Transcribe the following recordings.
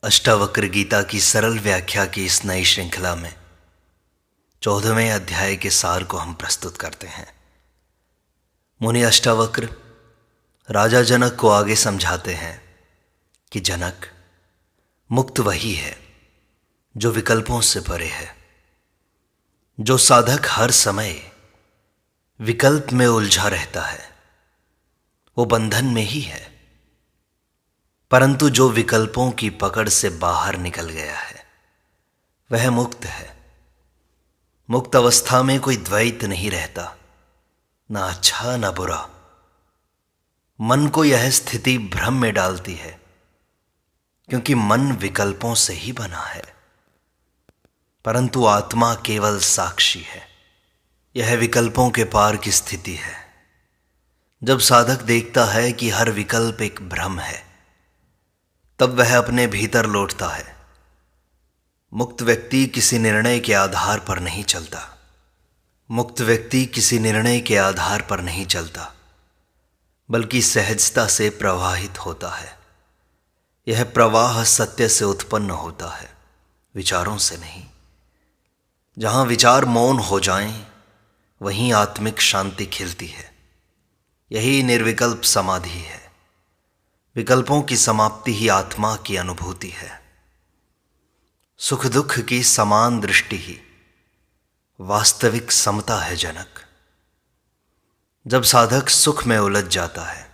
अष्टावक्र गीता की सरल व्याख्या की इस नई श्रृंखला में 14वें अध्याय के सार को हम प्रस्तुत करते हैं। मुनि अष्टावक्र राजा जनक को आगे समझाते हैं कि जनक, मुक्त वही है जो विकल्पों से परे है। जो साधक हर समय विकल्प में उलझा रहता है वो बंधन में ही है, परंतु जो विकल्पों की पकड़ से बाहर निकल गया है वह मुक्त है। मुक्त अवस्था में कोई द्वैत नहीं रहता, ना अच्छा ना बुरा। मन को यह स्थिति भ्रम में डालती है, क्योंकि मन विकल्पों से ही बना है, परंतु आत्मा केवल साक्षी है। यह विकल्पों के पार की स्थिति है। जब साधक देखता है कि हर विकल्प एक भ्रम है, तब वह अपने भीतर लौटता है। मुक्त व्यक्ति किसी निर्णय के आधार पर नहीं चलता। मुक्त व्यक्ति किसी निर्णय के आधार पर नहीं चलता, बल्कि सहजता से प्रवाहित होता है। यह प्रवाह सत्य से उत्पन्न होता है, विचारों से नहीं। जहां विचार मौन हो जाएं, वहीं आत्मिक शांति खिलती है। यही निर्विकल्प समाधि है। विकल्पों की समाप्ति ही आत्मा की अनुभूति है। सुख दुख की समान दृष्टि ही वास्तविक समता है जनक। जब साधक सुख में उलझ जाता है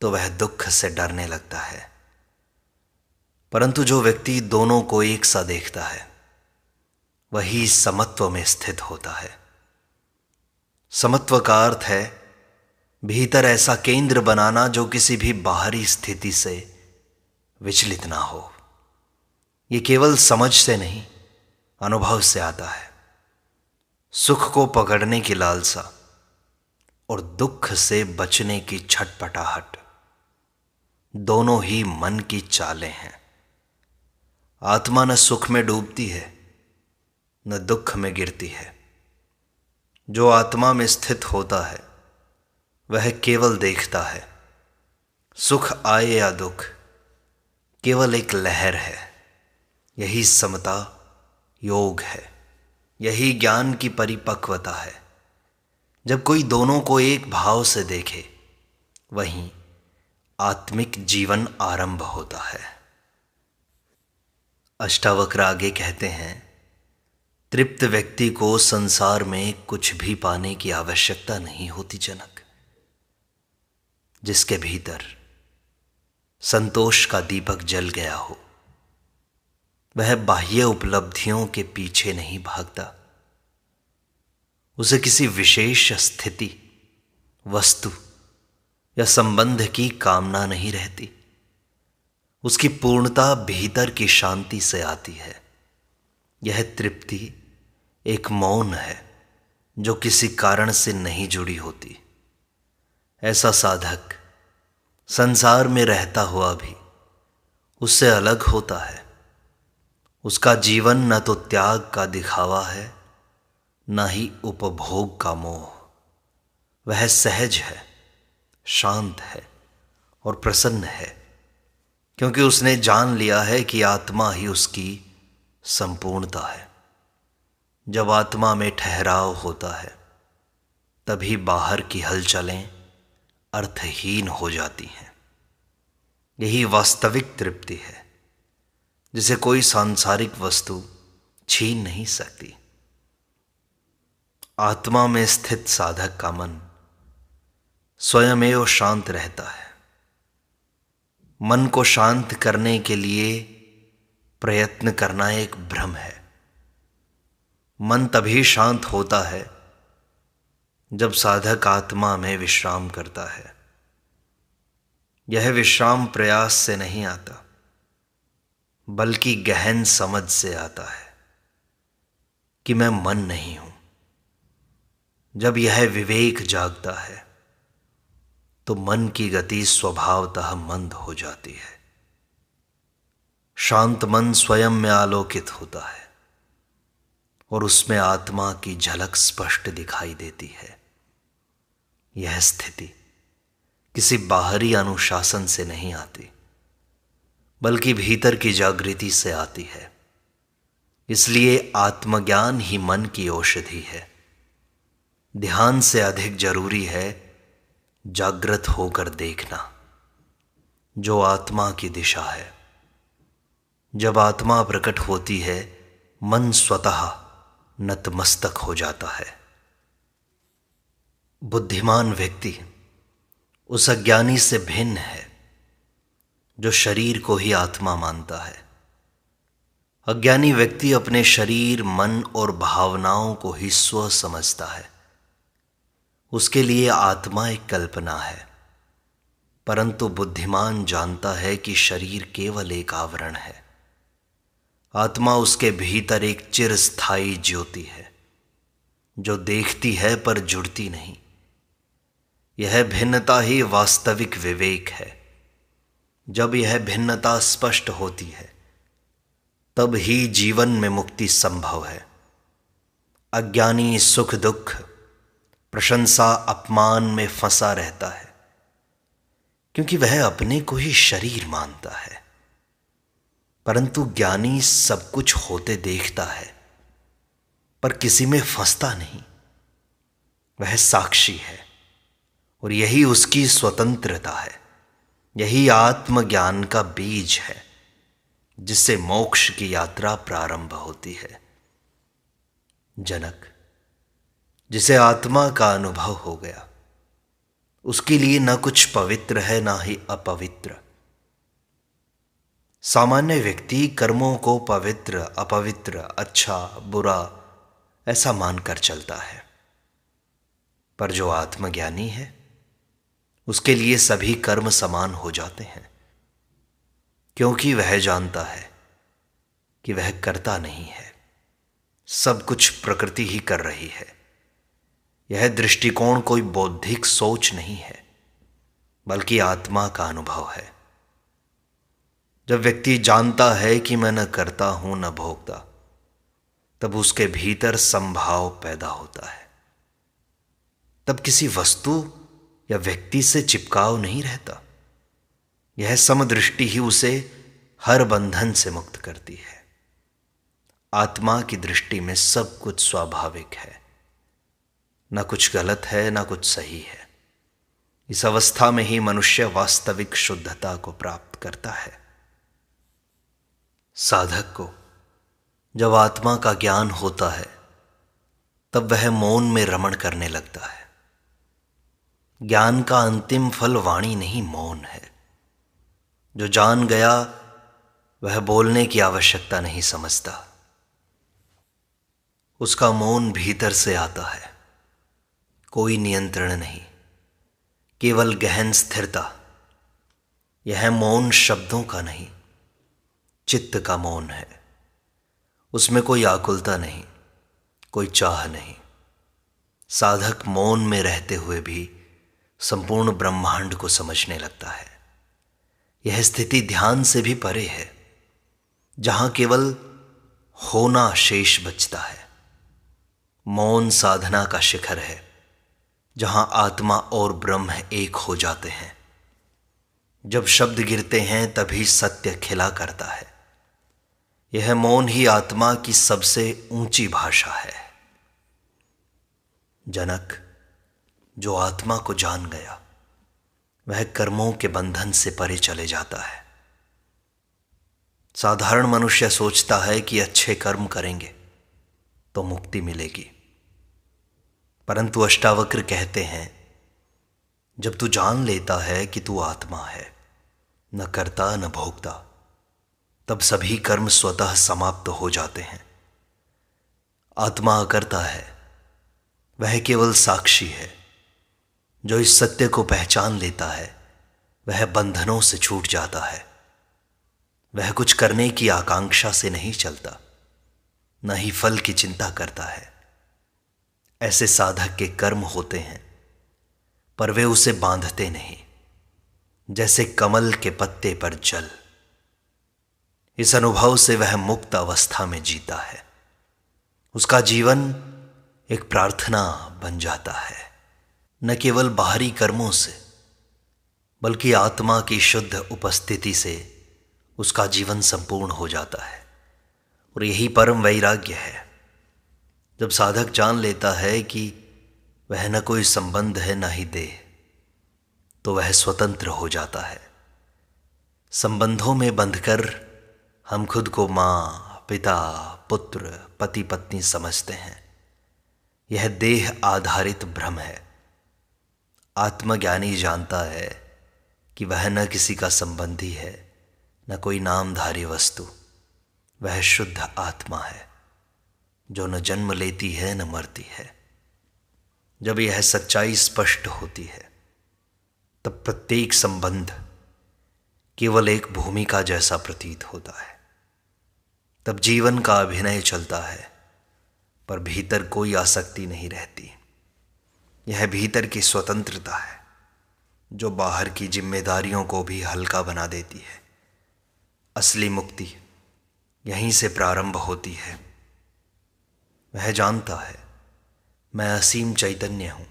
तो वह दुख से डरने लगता है, परंतु जो व्यक्ति दोनों को एक सा देखता है वही समत्व में स्थित होता है। समत्व का अर्थ है भीतर ऐसा केंद्र बनाना जो किसी भी बाहरी स्थिति से विचलित ना हो। ये केवल समझ से नहीं, अनुभव से आता है। सुख को पकड़ने की लालसा और दुख से बचने की छटपटाहट दोनों ही मन की चालें हैं। आत्मा न सुख में डूबती है न दुख में गिरती है। जो आत्मा में स्थित होता है वह केवल देखता है। सुख आए या दुख केवल एक लहर है। यही समता योग है। यही ज्ञान की परिपक्वता है। जब कोई दोनों को एक भाव से देखे, वहीं आत्मिक जीवन आरंभ होता है। अष्टावक्र आगे कहते हैं, तृप्त व्यक्ति को संसार में कुछ भी पाने की आवश्यकता नहीं होती जनक। जिसके भीतर संतोष का दीपक जल गया हो, वह बाह्य उपलब्धियों के पीछे नहीं भागता। उसे किसी विशेष स्थिति, वस्तु या संबंध की कामना नहीं रहती। उसकी पूर्णता भीतर की शांति से आती है। यह तृप्ति एक मौन है जो किसी कारण से नहीं जुड़ी होती। ऐसा साधक संसार में रहता हुआ भी उससे अलग होता है। उसका जीवन न तो त्याग का दिखावा है, न ही उपभोग का मोह। वह सहज है, शांत है और प्रसन्न है, क्योंकि उसने जान लिया है कि आत्मा ही उसकी संपूर्णता है। जब आत्मा में ठहराव होता है, तभी बाहर की हलचलें अर्थहीन हो जाती हैं। यही वास्तविक तृप्ति है, जिसे कोई सांसारिक वस्तु छीन नहीं सकती। आत्मा में स्थित साधक का मन स्वयमेव शांत रहता है। मन को शांत करने के लिए प्रयत्न करना एक भ्रम है। मन तभी शांत होता है जब साधक आत्मा में विश्राम करता है। यह विश्राम प्रयास से नहीं आता, बल्कि गहन समझ से आता है कि मैं मन नहीं हूं। जब यह विवेक जागता है तो मन की गति स्वभावतः मंद हो जाती है। शांत मन स्वयं में आलोकित होता है और उसमें आत्मा की झलक स्पष्ट दिखाई देती है। यह स्थिति किसी बाहरी अनुशासन से नहीं आती, बल्कि भीतर की जागृति से आती है। इसलिए आत्मज्ञान ही मन की औषधि है। ध्यान से अधिक जरूरी है जागृत होकर देखना, जो आत्मा की दिशा है। जब आत्मा प्रकट होती है, मन स्वतः नतमस्तक हो जाता है। बुद्धिमान व्यक्ति उस अज्ञानी से भिन्न है जो शरीर को ही आत्मा मानता है। अज्ञानी व्यक्ति अपने शरीर, मन और भावनाओं को ही स्व समझता है। उसके लिए आत्मा एक कल्पना है। परंतु बुद्धिमान जानता है कि शरीर केवल एक आवरण है। आत्मा उसके भीतर एक चिरस्थायी ज्योति है, जो देखती है पर जुड़ती नहीं। यह भिन्नता ही वास्तविक विवेक है। जब यह भिन्नता स्पष्ट होती है, तब ही जीवन में मुक्ति संभव है। अज्ञानी सुख दुख, प्रशंसा अपमान में फंसा रहता है, क्योंकि वह अपने को ही शरीर मानता है। परंतु ज्ञानी सब कुछ होते देखता है, पर किसी में फंसता नहीं। वह साक्षी है और यही उसकी स्वतंत्रता है। यही आत्मज्ञान का बीज है, जिससे मोक्ष की यात्रा प्रारंभ होती है। जनक, जिसे आत्मा का अनुभव हो गया, उसके लिए न कुछ पवित्र है ना ही अपवित्र। सामान्य व्यक्ति कर्मों को पवित्र अपवित्र, अच्छा बुरा ऐसा मानकर चलता है, पर जो आत्मज्ञानी है उसके लिए सभी कर्म समान हो जाते हैं, क्योंकि वह जानता है कि वह करता नहीं है, सब कुछ प्रकृति ही कर रही है। यह दृष्टिकोण कोई बौद्धिक सोच नहीं है, बल्कि आत्मा का अनुभव है। जब व्यक्ति जानता है कि मैं न करता हूं न भोगता, तब उसके भीतर संभाव पैदा होता है। तब किसी वस्तु या व्यक्ति से चिपकाव नहीं रहता। यह समदृष्टि ही उसे हर बंधन से मुक्त करती है। आत्मा की दृष्टि में सब कुछ स्वाभाविक है, न कुछ गलत है न कुछ सही है। इस अवस्था में ही मनुष्य वास्तविक शुद्धता को प्राप्त करता है। साधक को जब आत्मा का ज्ञान होता है, तब वह मौन में रमण करने लगता है। ज्ञान का अंतिम फल वाणी नहीं, मौन है। जो जान गया वह बोलने की आवश्यकता नहीं समझता। उसका मौन भीतर से आता है, कोई नियंत्रण नहीं, केवल गहन स्थिरता। यह मौन शब्दों का नहीं, चित्त का मौन है। उसमें कोई आकुलता नहीं, कोई चाह नहीं। साधक मौन में रहते हुए भी संपूर्ण ब्रह्मांड को समझने लगता है। यह स्थिति ध्यान से भी परे है, जहां केवल होना शेष बचता है। मौन साधना का शिखर है, जहां आत्मा और ब्रह्म एक हो जाते हैं। जब शब्द गिरते हैं तभी सत्य खिला करता है। यह मौन ही आत्मा की सबसे ऊंची भाषा है। जनक, जो आत्मा को जान गया वह कर्मों के बंधन से परे चले जाता है। साधारण मनुष्य सोचता है कि अच्छे कर्म करेंगे तो मुक्ति मिलेगी, परंतु अष्टावक्र कहते हैं, जब तू जान लेता है कि तू आत्मा है, न करता न भोगता, तब सभी कर्म स्वतः समाप्त हो जाते हैं। आत्मा अकर्ता है, वह केवल साक्षी है। जो इस सत्य को पहचान लेता है वह बंधनों से छूट जाता है। वह कुछ करने की आकांक्षा से नहीं चलता, न ही फल की चिंता करता है। ऐसे साधक के कर्म होते हैं, पर वे उसे बांधते नहीं, जैसे कमल के पत्ते पर जल। इस अनुभव से वह मुक्त अवस्था में जीता है। उसका जीवन एक प्रार्थना बन जाता है, न केवल बाहरी कर्मों से, बल्कि आत्मा की शुद्ध उपस्थिति से उसका जीवन संपूर्ण हो जाता है। और यही परम वैराग्य है। जब साधक जान लेता है कि वह न कोई संबंध है न ही देह, तो वह स्वतंत्र हो जाता है। संबंधों में बंधकर हम खुद को माँ, पिता, पुत्र, पति, पत्नी समझते हैं। यह देह आधारित भ्रम है। आत्मज्ञानी जानता है कि वह न किसी का संबंधी है, न कोई नामधारी वस्तु। वह शुद्ध आत्मा है जो न जन्म लेती है न मरती है। जब यह सच्चाई स्पष्ट होती है, तब प्रत्येक संबंध केवल एक भूमिका जैसा प्रतीत होता है। तब जीवन का अभिनय चलता है, पर भीतर कोई आसक्ति नहीं रहती। यह भीतर की स्वतंत्रता है जो बाहर की जिम्मेदारियों को भी हल्का बना देती है। असली मुक्ति यहीं से प्रारंभ होती है। वह जानता है मैं असीम चैतन्य हूं।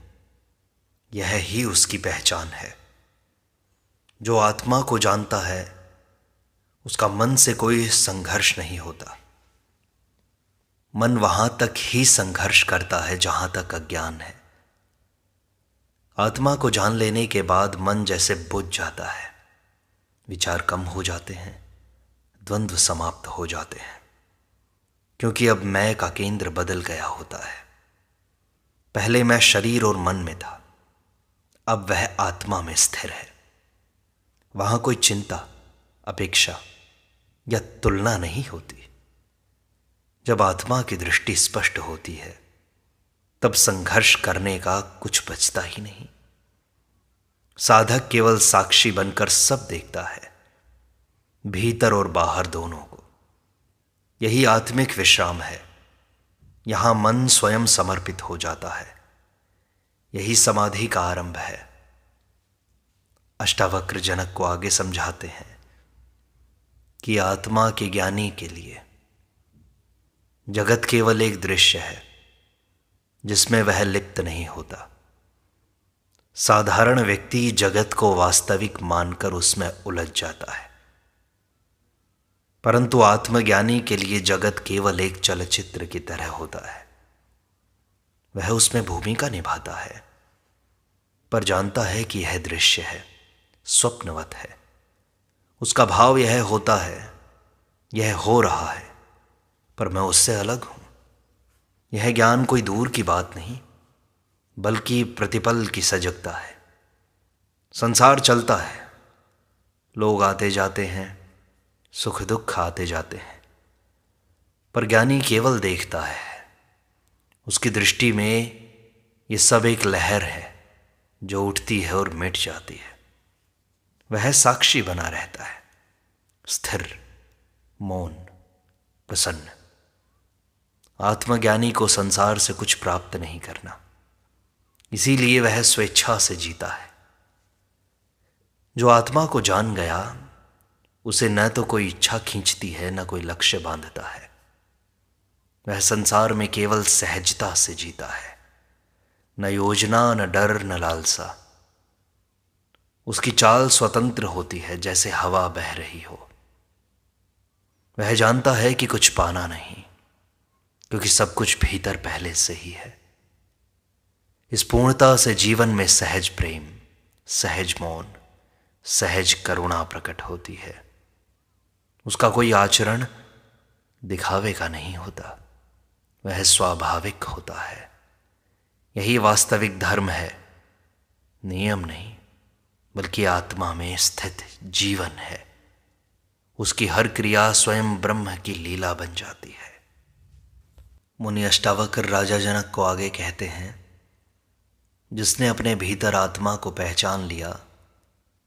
यह ही उसकी पहचान है। जो आत्मा को जानता है उसका मन से कोई संघर्ष नहीं होता। मन वहां तक ही संघर्ष करता है जहां तक अज्ञान है। आत्मा को जान लेने के बाद मन जैसे बुझ जाता है। विचार कम हो जाते हैं, द्वंद्व समाप्त हो जाते हैं, क्योंकि अब मैं का केंद्र बदल गया होता है। पहले मैं शरीर और मन में था, अब वह आत्मा में स्थिर है। वहां कोई चिंता, अपेक्षा या तुलना नहीं होती। जब आत्मा की दृष्टि स्पष्ट होती है, तब संघर्ष करने का कुछ बचता ही नहीं। साधक केवल साक्षी बनकर सब देखता है, भीतर और बाहर दोनों को। यही आत्मिक विश्राम है। यहां मन स्वयं समर्पित हो जाता है। यही समाधि का आरंभ है। अष्टावक्र जनक को आगे समझाते हैं कि आत्मा के ज्ञानी के लिए जगत केवल एक दृश्य है जिसमें वह लिप्त नहीं होता। साधारण व्यक्ति जगत को वास्तविक मानकर उसमें उलझ जाता है, परंतु आत्मज्ञानी के लिए जगत केवल एक चलचित्र की तरह होता है। वह उसमें भूमिका निभाता है, पर जानता है कि यह दृश्य है, स्वप्नवत है। उसका भाव यह होता है, यह हो रहा है, पर मैं उससे अलग हूं। यह ज्ञान कोई दूर की बात नहीं, बल्कि प्रतिपल की सजगता है। संसार चलता है, लोग आते जाते हैं, सुख दुख आते जाते हैं, पर ज्ञानी केवल देखता है। उसकी दृष्टि में ये सब एक लहर है जो उठती है और मिट जाती है। वह साक्षी बना रहता है, स्थिर, मौन, प्रसन्न। आत्मज्ञानी को संसार से कुछ प्राप्त नहीं करना, इसीलिए वह स्वेच्छा से जीता है। जो आत्मा को जान गया, उसे न तो कोई इच्छा खींचती है, न कोई लक्ष्य बांधता है। वह संसार में केवल सहजता से जीता है, न योजना, न डर, न लालसा। उसकी चाल स्वतंत्र होती है, जैसे हवा बह रही हो। वह जानता है कि कुछ पाना नहीं, क्योंकि सब कुछ भीतर पहले से ही है। इस पूर्णता से जीवन में सहज प्रेम, सहज मौन, सहज करुणा प्रकट होती है। उसका कोई आचरण दिखावे का नहीं होता, वह स्वाभाविक होता है। यही वास्तविक धर्म है, नियम नहीं, बल्कि आत्मा में स्थित जीवन है। उसकी हर क्रिया स्वयं ब्रह्म की लीला बन जाती है। मुनि अष्टावक्र राजा जनक को आगे कहते हैं, जिसने अपने भीतर आत्मा को पहचान लिया,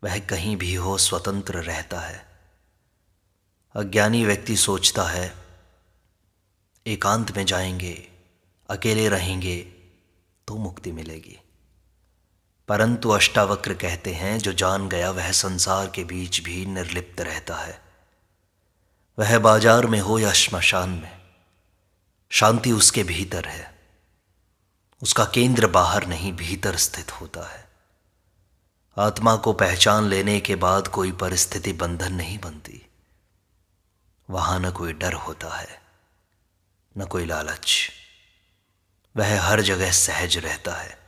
वह कहीं भी हो स्वतंत्र रहता है। अज्ञानी व्यक्ति सोचता है, एकांत में जाएंगे, अकेले रहेंगे तो मुक्ति मिलेगी। परंतु अष्टावक्र कहते हैं, जो जान गया वह संसार के बीच भी निर्लिप्त रहता है। वह बाजार में हो या श्मशान में, शांति उसके भीतर है। उसका केंद्र बाहर नहीं, भीतर स्थित होता है। आत्मा को पहचान लेने के बाद कोई परिस्थिति बंधन नहीं बनती। वहां न कोई डर होता है, न कोई लालच। वह हर जगह सहज रहता है,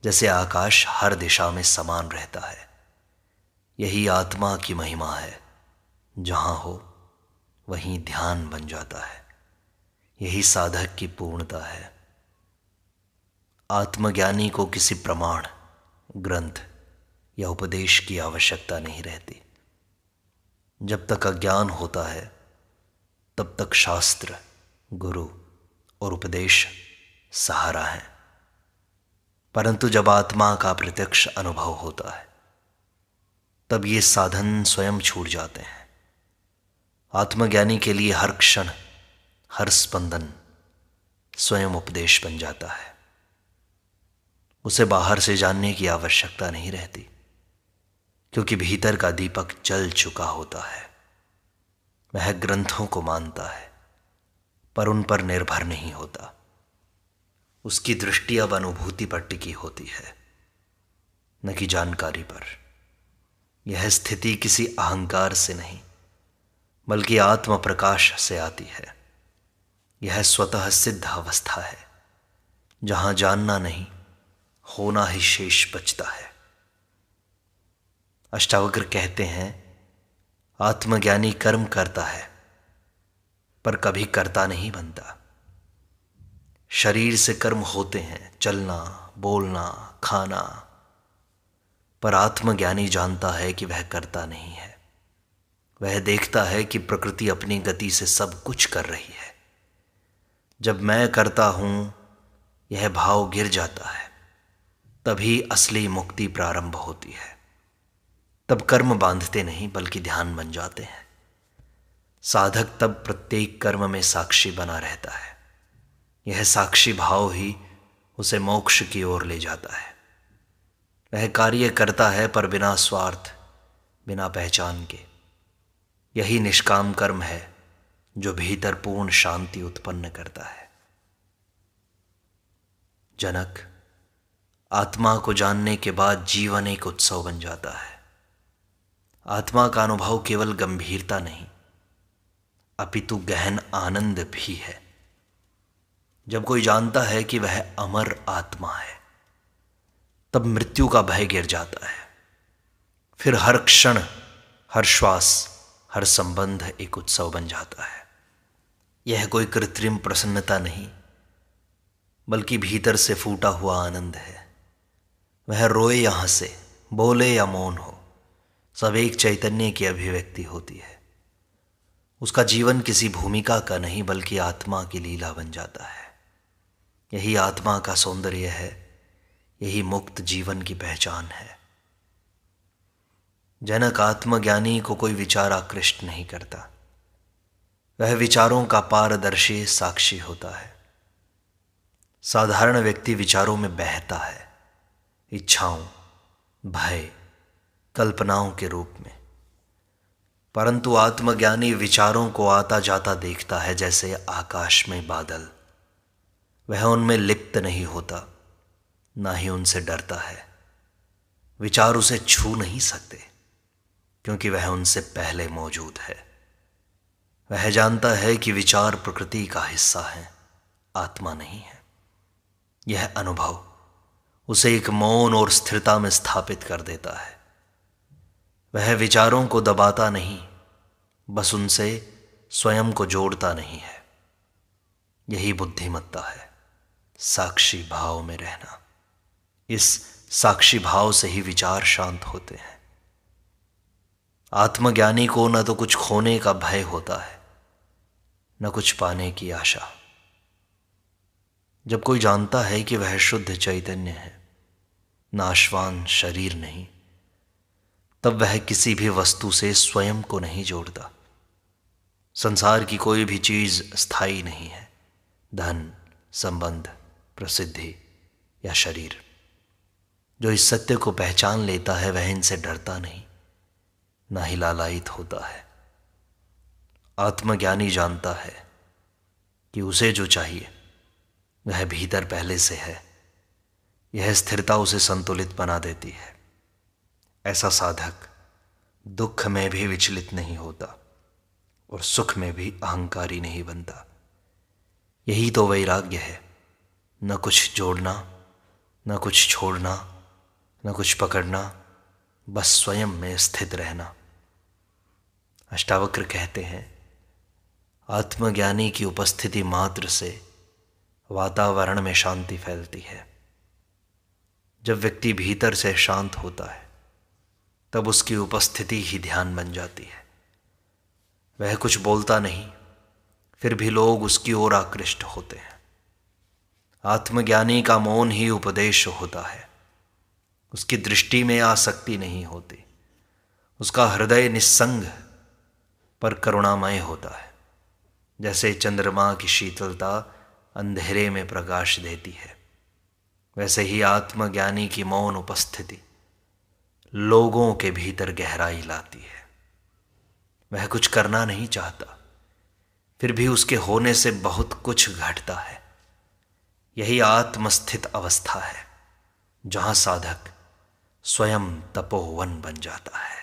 जैसे आकाश हर दिशा में समान रहता है। यही आत्मा की महिमा है, जहां हो वहीं ध्यान बन जाता है। यही साधक की पूर्णता है। आत्मज्ञानी को किसी प्रमाण, ग्रंथ या उपदेश की आवश्यकता नहीं रहती। जब तक अज्ञान होता है तब तक शास्त्र, गुरु और उपदेश सहारा है। परंतु जब आत्मा का प्रत्यक्ष अनुभव होता है तब ये साधन स्वयं छूट जाते हैं। आत्मज्ञानी के लिए हर क्षण, हर स्पंदन स्वयं उपदेश बन जाता है। उसे बाहर से जानने की आवश्यकता नहीं रहती, क्योंकि भीतर का दीपक जल चुका होता है। वह ग्रंथों को मानता है पर उन पर निर्भर नहीं होता। उसकी दृष्टि अब अनुभूति पर टिकी होती है, न कि जानकारी पर। यह स्थिति किसी अहंकार से नहीं बल्कि आत्म प्रकाश से आती है। यह स्वतः सिद्ध अवस्था है, जहां जानना नहीं, होना ही शेष बचता है। अष्टावक्र कहते हैं, आत्मज्ञानी कर्म करता है पर कभी कर्ता नहीं बनता। शरीर से कर्म होते हैं, चलना, बोलना, खाना, पर आत्मज्ञानी जानता है कि वह कर्ता नहीं है। वह देखता है कि प्रकृति अपनी गति से सब कुछ कर रही है। जब मैं करता हूं यह भाव गिर जाता है, तभी असली मुक्ति प्रारंभ होती है। तब कर्म बांधते नहीं बल्कि ध्यान बन जाते हैं। साधक तब प्रत्येक कर्म में साक्षी बना रहता है। यह साक्षी भाव ही उसे मोक्ष की ओर ले जाता है। वह कार्य करता है पर बिना स्वार्थ, बिना पहचान के। यही निष्काम कर्म है जो भीतर पूर्ण शांति उत्पन्न करता है। जनक, आत्मा को जानने के बाद जीवन एक उत्सव बन जाता है। आत्मा का अनुभव केवल गंभीरता नहीं अपितु गहन आनंद भी है। जब कोई जानता है कि वह अमर आत्मा है तब मृत्यु का भय गिर जाता है। फिर हर क्षण, हर श्वास, हर संबंध एक उत्सव बन जाता है। यह कोई कृत्रिम प्रसन्नता नहीं बल्कि भीतर से फूटा हुआ आनंद है। वह रोए या हंसे, बोले या मौन हो, सब एक चैतन्य की अभिव्यक्ति होती है। उसका जीवन किसी भूमिका का नहीं बल्कि आत्मा की लीला बन जाता है। यही आत्मा का सौंदर्य है, यही मुक्त जीवन की पहचान है। जनक, आत्मज्ञानी को कोई विचार आकृष्ट नहीं करता। वह विचारों का पारदर्शी साक्षी होता है। साधारण व्यक्ति विचारों में बहता है, इच्छाओं, भय, कल्पनाओं के रूप में। परंतु आत्मज्ञानी विचारों को आता जाता देखता है जैसे आकाश में बादल। वह उनमें लिप्त नहीं होता, ना ही उनसे डरता है। विचार उसे छू नहीं सकते क्योंकि वह उनसे पहले मौजूद है। वह जानता है कि विचार प्रकृति का हिस्सा है, आत्मा नहीं है। यह अनुभव उसे एक मौन और स्थिरता में स्थापित कर देता है। वह विचारों को दबाता नहीं, बस उनसे स्वयं को जोड़ता नहीं है। यही बुद्धिमत्ता है, साक्षी भाव में रहना। इस साक्षी भाव से ही विचार शांत होते हैं। आत्मज्ञानी को न तो कुछ खोने का भय होता है, न कुछ पाने की आशा। जब कोई जानता है कि वह शुद्ध चैतन्य है, नाशवान शरीर नहीं, तब वह किसी भी वस्तु से स्वयं को नहीं जोड़ता। संसार की कोई भी चीज स्थायी नहीं है, धन, संबंध, प्रसिद्धि या शरीर। जो इस सत्य को पहचान लेता है वह इनसे डरता नहीं, ना ही लालायित होता है। आत्मज्ञानी जानता है कि उसे जो चाहिए वह भीतर पहले से है। यह स्थिरता उसे संतुलित बना देती है। ऐसा साधक दुख में भी विचलित नहीं होता। और सुख में भी अहंकारी नहीं बनता। यही तो वैराग्य है, न कुछ जोड़ना, न कुछ छोड़ना, न कुछ पकड़ना, बस स्वयं में स्थित रहना। अष्टावक्र कहते हैं, आत्मज्ञानी की उपस्थिति मात्र से वातावरण में शांति फैलती है। जब व्यक्ति भीतर से शांत होता है तब उसकी उपस्थिति ही ध्यान बन जाती है। वह कुछ बोलता नहीं, फिर भी लोग उसकी ओर आकृष्ट होते हैं। आत्मज्ञानी का मौन ही उपदेश होता है। उसकी दृष्टि में आसक्ति नहीं होती। उसका हृदय निस्संग पर करुणामय होता है। जैसे चंद्रमा की शीतलता अंधेरे में प्रकाश देती है, वैसे ही आत्मज्ञानी की मौन उपस्थिति लोगों के भीतर गहराई लाती है। वह कुछ करना नहीं चाहता, फिर भी उसके होने से बहुत कुछ घटता है। यही आत्मस्थित अवस्था है, जहां साधक स्वयं तपोवन बन जाता है।